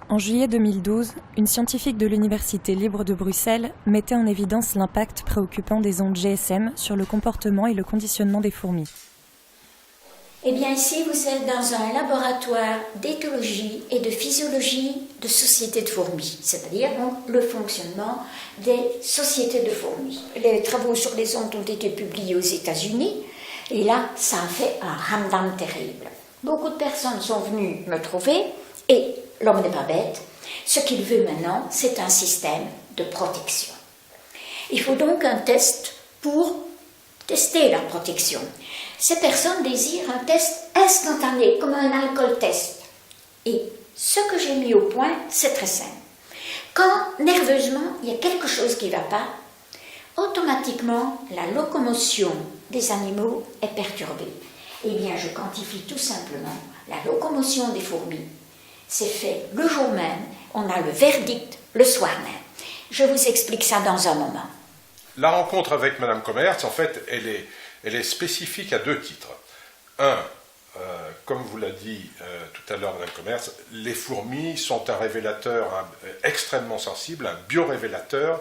En juillet 2012, une scientifique de l'Université libre de Bruxelles mettait en évidence l'impact préoccupant des ondes GSM sur le comportement et le conditionnement des fourmis. Eh bien ici, vous êtes dans un laboratoire d'éthologie et de physiologie de sociétés de fourmis, c'est-à-dire donc le fonctionnement des sociétés de fourmis. Les travaux sur les ondes ont été publiés aux États-Unis et là, ça a fait un ramdam terrible. Beaucoup de personnes sont venues me trouver et l'homme n'est pas bête. Ce qu'il veut maintenant, c'est un système de protection. Il faut donc un test pour tester la protection. Ces personnes désirent un test instantané, comme un alcool test. Et ce que j'ai mis au point, c'est très simple. Quand, nerveusement, il y a quelque chose qui ne va pas, automatiquement, la locomotion des animaux est perturbée. Eh bien, je quantifie tout simplement la locomotion des fourmis. C'est fait le jour même, on a le verdict le soir même. Je vous explique ça dans un moment. La rencontre avec Madame Commerz, en fait, elle est spécifique à deux titres. Un, comme vous l'a dit tout à l'heure Madame Commerz, les fourmis sont un révélateur extrêmement sensible, un biorévélateur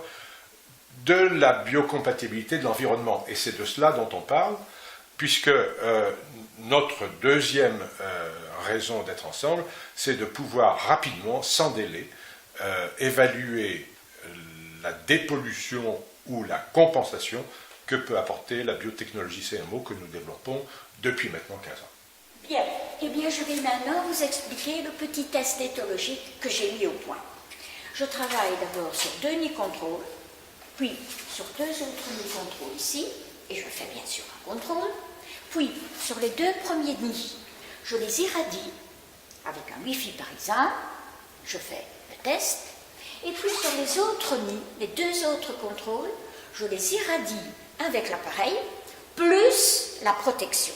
de la biocompatibilité de l'environnement. Et c'est de cela dont on parle, puisque notre deuxième raison d'être ensemble, c'est de pouvoir rapidement, sans délai, évaluer la dépollution ou la compensation que peut apporter la biotechnologie CMO que nous développons depuis maintenant 15 ans. Bien, eh bien je vais maintenant vous expliquer le petit test éthologique que j'ai mis au point. Je travaille d'abord sur 2 nids contrôles, puis sur 2 autres nids contrôles ici, et je fais bien sûr un contrôle, puis sur les 2 premiers nids, je les irradie avec un Wi-Fi par exemple, je fais le test, et puis sur les autres nids, les 2 autres contrôles, je les irradie avec l'appareil, plus la protection.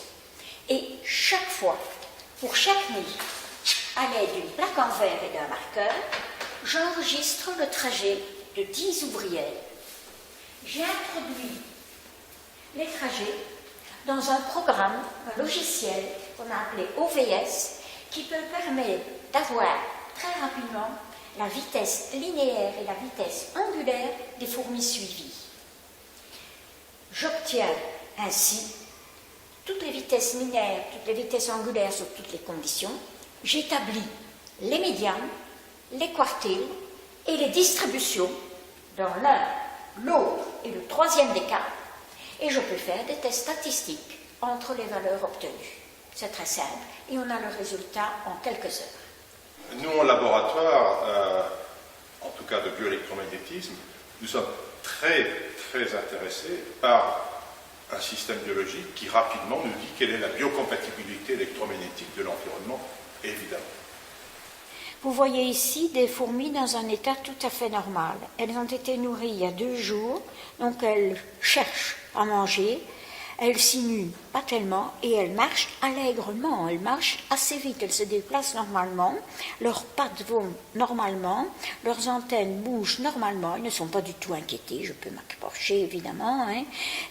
Et chaque fois, pour chaque nid, à l'aide d'une plaque en verre et d'un marqueur, j'enregistre le trajet de 10 ouvrières. J'ai introduit les trajets dans un programme, un logiciel qu'on a appelé OVS, qui peut permettre d'avoir très rapidement la vitesse linéaire et la vitesse angulaire des fourmis suivies. J'obtiens ainsi toutes les vitesses linéaires, toutes les vitesses angulaires sur toutes les conditions. J'établis les médianes, les quartiles et les distributions dans l'un, l'autre et le troisième des cas. Et je peux faire des tests statistiques entre les valeurs obtenues. C'est très simple et on a le résultat en quelques heures. Nous, en laboratoire, en tout cas de bioélectromagnétisme, nous sommes très intéressés par un système biologique qui rapidement nous dit quelle est la biocompatibilité électromagnétique de l'environnement, évidemment. Vous voyez ici des fourmis dans un état tout à fait normal. Elles ont été nourries il y a 2 jours, donc elles cherchent à manger. Elles sinuent pas tellement et elles marchent allègrement, elles marchent assez vite, elles se déplacent normalement, leurs pattes vont normalement, leurs antennes bougent normalement, elles ne sont pas du tout inquiétées, je peux m'approcher évidemment, hein.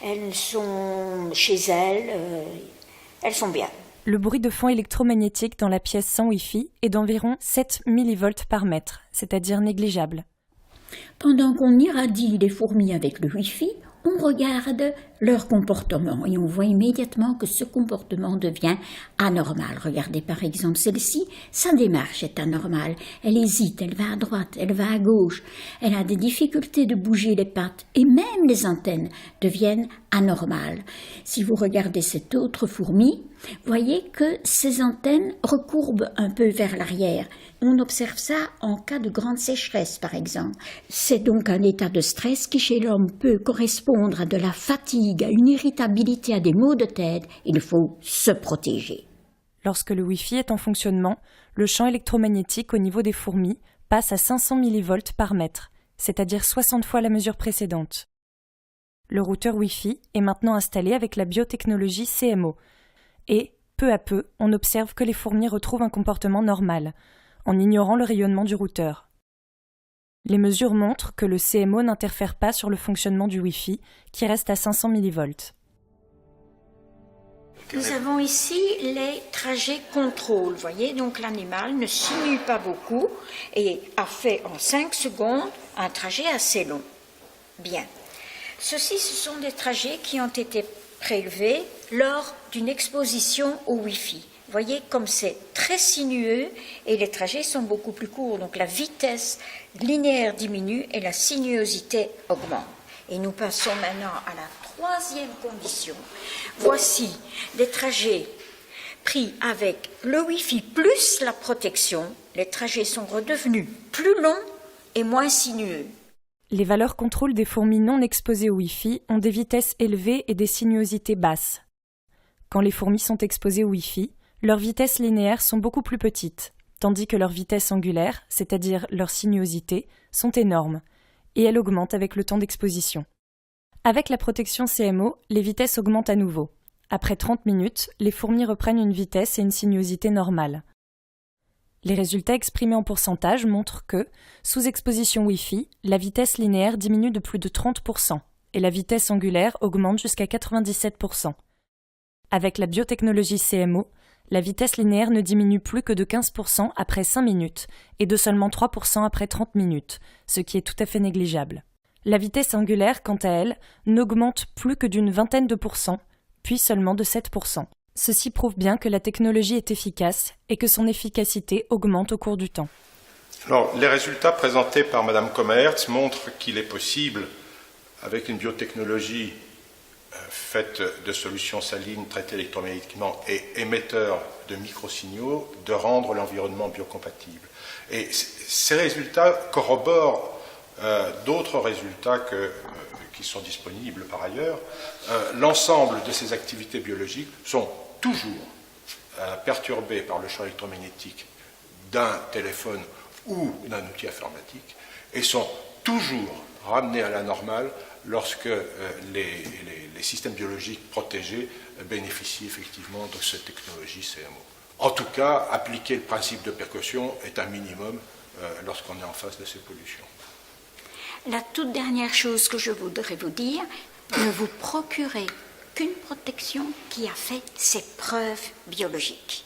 Elles sont chez elles sont bien. Le bruit de fond électromagnétique dans la pièce sans Wi-Fi est d'environ 7 millivolts par mètre, c'est-à-dire négligeable. Pendant qu'on irradie les fourmis avec le Wi-Fi, on regarde leur comportement et on voit immédiatement que ce comportement devient anormal. Regardez par exemple celle-ci, sa démarche est anormale. Elle hésite, elle va à droite, elle va à gauche, elle a des difficultés de bouger les pattes et même les antennes deviennent anormales. Si vous regardez cette autre fourmi, voyez que ses antennes recourbent un peu vers l'arrière. On observe ça en cas de grande sécheresse, par exemple. C'est donc un état de stress qui, chez l'homme, peut correspondre à de la fatigue, à une irritabilité, à des maux de tête. Il faut se protéger. Lorsque le Wi-Fi est en fonctionnement, le champ électromagnétique au niveau des fourmis passe à 500 millivolts par mètre, c'est-à-dire 60 fois la mesure précédente. Le routeur Wi-Fi est maintenant installé avec la biotechnologie CMO. Et, peu à peu, on observe que les fourmis retrouvent un comportement normal, en ignorant le rayonnement du routeur. Les mesures montrent que le CMO n'interfère pas sur le fonctionnement du Wi-Fi, qui reste à 500 millivolts. Nous avons ici les trajets contrôle. Vous voyez, donc l'animal ne simule pas beaucoup et a fait en 5 secondes un trajet assez long. Bien. Ceci, ce sont des trajets qui ont été prélevés lors d'une exposition au Wi-Fi. Vous voyez comme c'est très sinueux et les trajets sont beaucoup plus courts. Donc la vitesse linéaire diminue et la sinuosité augmente. Et nous passons maintenant à la troisième condition. Voici des trajets pris avec le Wi-Fi plus la protection. Les trajets sont redevenus plus longs et moins sinueux. Les valeurs contrôle des fourmis non exposées au Wi-Fi ont des vitesses élevées et des sinuosités basses. Quand les fourmis sont exposées au Wi-Fi, leurs vitesses linéaires sont beaucoup plus petites, tandis que leurs vitesses angulaires, c'est-à-dire leur sinuosité, sont énormes, et elles augmentent avec le temps d'exposition. Avec la protection CMO, les vitesses augmentent à nouveau. Après 30 minutes, les fourmis reprennent une vitesse et une sinuosité normale. Les résultats exprimés en pourcentage montrent que, sous exposition Wi-Fi, la vitesse linéaire diminue de plus de 30% et la vitesse angulaire augmente jusqu'à 97%. Avec la biotechnologie CMO, la vitesse linéaire ne diminue plus que de 15% après 5 minutes et de seulement 3% après 30 minutes, ce qui est tout à fait négligeable. La vitesse angulaire, quant à elle, n'augmente plus que d'une vingtaine de pourcents, puis seulement de 7%. Ceci prouve bien que la technologie est efficace et que son efficacité augmente au cours du temps. Alors, les résultats présentés par Mme Commerz montrent qu'il est possible, avec une biotechnologie faite de solutions salines traitées électromagnétiquement et émetteurs de microsignaux, de rendre l'environnement biocompatible. Et ces résultats corroborent d'autres résultats qui sont disponibles par ailleurs. L'ensemble de ces activités biologiques sont toujours perturbées par le champ électromagnétique d'un téléphone ou d'un outil informatique et sont toujours ramenées à la normale lorsque les systèmes biologiques protégés bénéficient effectivement de cette technologie CMO. En tout cas, appliquer le principe de précaution est un minimum lorsqu'on est en face de ces pollutions. La toute dernière chose que je voudrais vous dire, ne vous procurez qu'une protection qui a fait ses preuves biologiques.